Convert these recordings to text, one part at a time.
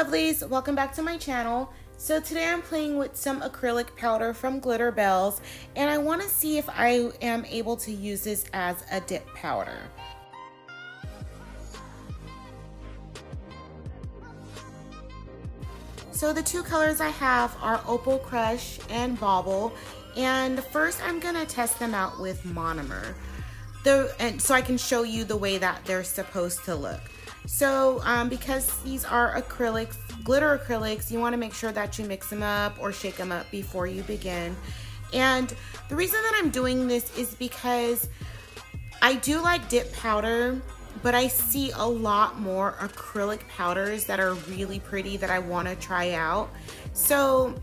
lovelies, welcome back to my channel. So today I'm playing with some acrylic powder from Glitterbels, and I want to see if I am able to use this as a dip powder. So the two colors I have are Opal Crush and Bauble, and first I'm gonna test them out with monomer, so I can show you the way that they're supposed to look. So because these are acrylics, glitter acrylics, you want to make sure that you mix them up or shake them up before you begin. And the reason that I'm doing this is because I do like dip powder, but I see a lot more acrylic powders that are really pretty that I want to try out. So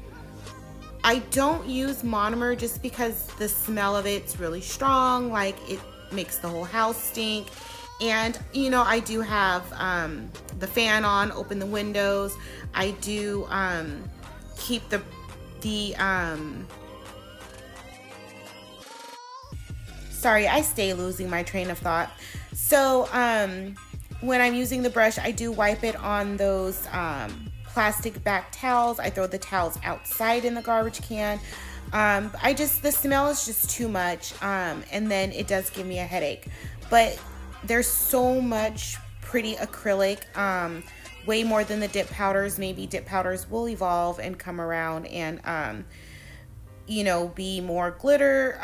I don't use monomer just because the smell of it's really strong, like it makes the whole house stink. And you know, I do have the fan on, open the windows. I do keep the sorry, I stay losing my train of thought. So when I'm using the brush, I do wipe it on those plastic back towels. I throw the towels outside in the garbage can. The smell is just too much, and then it does give me a headache. But there's so much pretty acrylic, way more than the dip powders. Maybe dip powders will evolve and come around and you know, be more glitter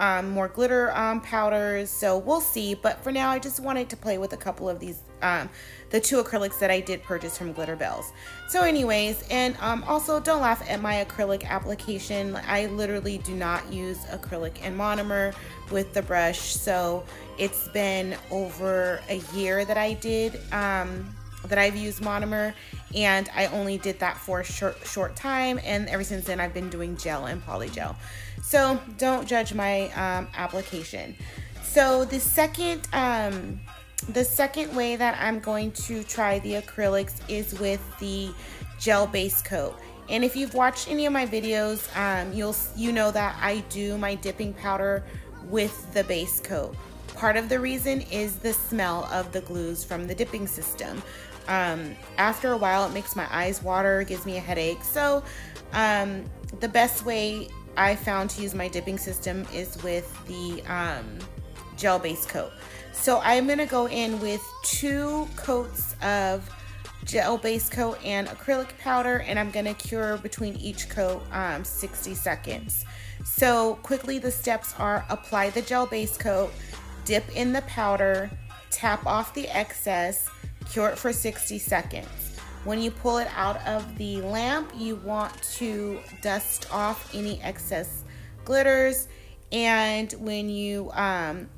powders, so we'll see. But for now, I just wanted to play with a couple of these, the two acrylics that I did purchase from Glitterbels. So anyways, and also don't laugh at my acrylic application. I literally do not use acrylic and monomer with the brush. So it's been over a year that I did that I've used monomer, and I only did that for a short time, and ever since then I've been doing gel and polygel. So don't judge my application. So the second way that I'm going to try the acrylics is with the gel base coat. And if you've watched any of my videos, you know that I do my dipping powder with the base coat. Part of the reason is the smell of the glues from the dipping system. After a while, it makes my eyes water, gives me a headache. So the best way I found to use my dipping system is with the gel base coat. So I'm gonna go in with 2 coats of gel base coat and acrylic powder, and I'm gonna cure between each coat 60 seconds. So quickly, the steps are: apply the gel base coat, dip in the powder, tap off the excess, cure it for 60 seconds. When you pull it out of the lamp, you want to dust off any excess glitters. And when you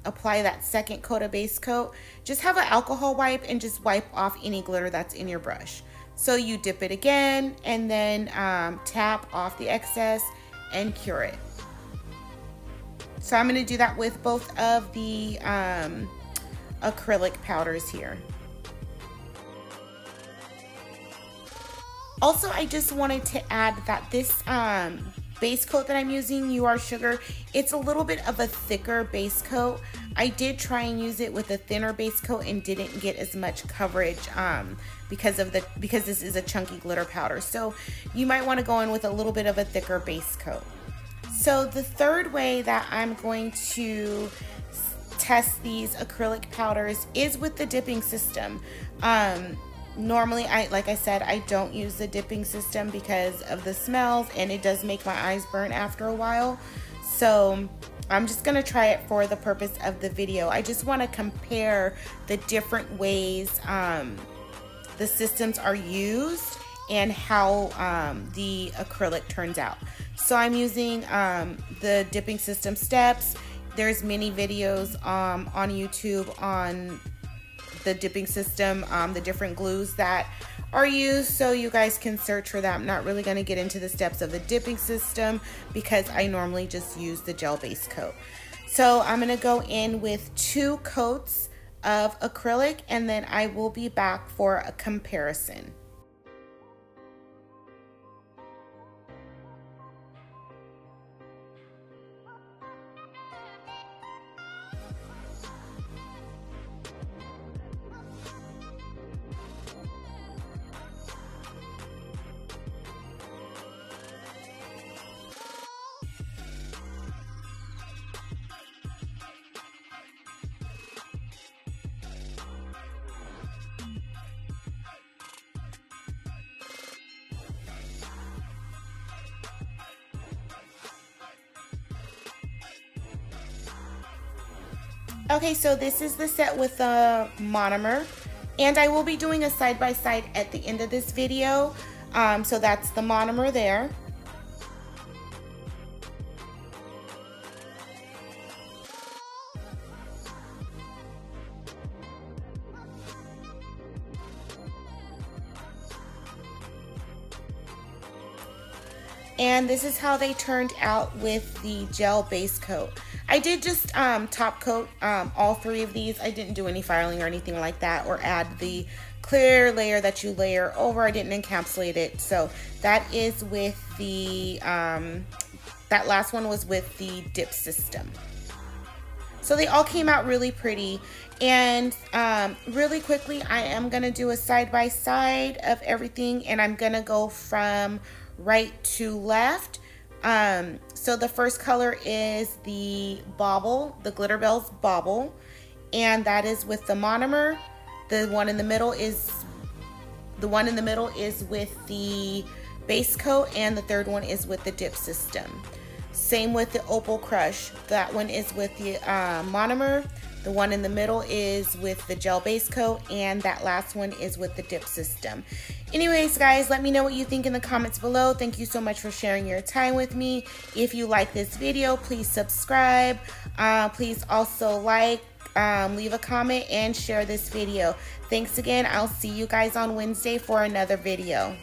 apply that second coat of base coat, just have an alcohol wipe and just wipe off any glitter that's in your brush. So you dip it again, and then tap off the excess and cure it. So I'm going to do that with both of the acrylic powders here. Also, I just wanted to add that this base coat that I'm using, UR Sugar, it's a little bit of a thicker base coat. I did try and use it with a thinner base coat and didn't get as much coverage because this is a chunky glitter powder. So you might want to go in with a little bit of a thicker base coat. So the third way that I'm going to test these acrylic powders is with the dipping system. Normally, like I said, I don't use the dipping system because of the smells, and it does make my eyes burn after a while. So I'm just gonna try it for the purpose of the video. I just want to compare the different ways the systems are used and how the acrylic turns out. So I'm using the dipping system steps. There's many videos on YouTube on the dipping system, the different glues that are used, so you guys can search for that. I'm not really going to get into the steps of the dipping system because I normally just use the gel base coat. So I'm going to go in with 2 coats of acrylic, and then I will be back for a comparison. Okay, so this is the set with the monomer, and I will be doing a side-by-side at the end of this video. So that's the monomer there. And this is how they turned out with the gel base coat. I did just top coat all three of these. I didn't do any filing or anything like that, or add the clear layer that you layer over. I didn't encapsulate it. So that is with the, that last one was with the dip system. So they all came out really pretty. And really quickly, I am gonna do a side-by-side of everything, and I'm gonna go from right to left. So the first color is the bauble, the Glitterbels bauble, and that is with the monomer. The one in the middle is with the base coat, and the third one is with the dip system. Same with the opal crush. That one is with the monomer. The one in the middle is with the gel base coat, and that last one is with the dip system. Anyways, guys, let me know what you think in the comments below. Thank you so much for sharing your time with me. If you like this video, please subscribe. Please also like, leave a comment, and share this video. Thanks again. I'll see you guys on Wednesday for another video.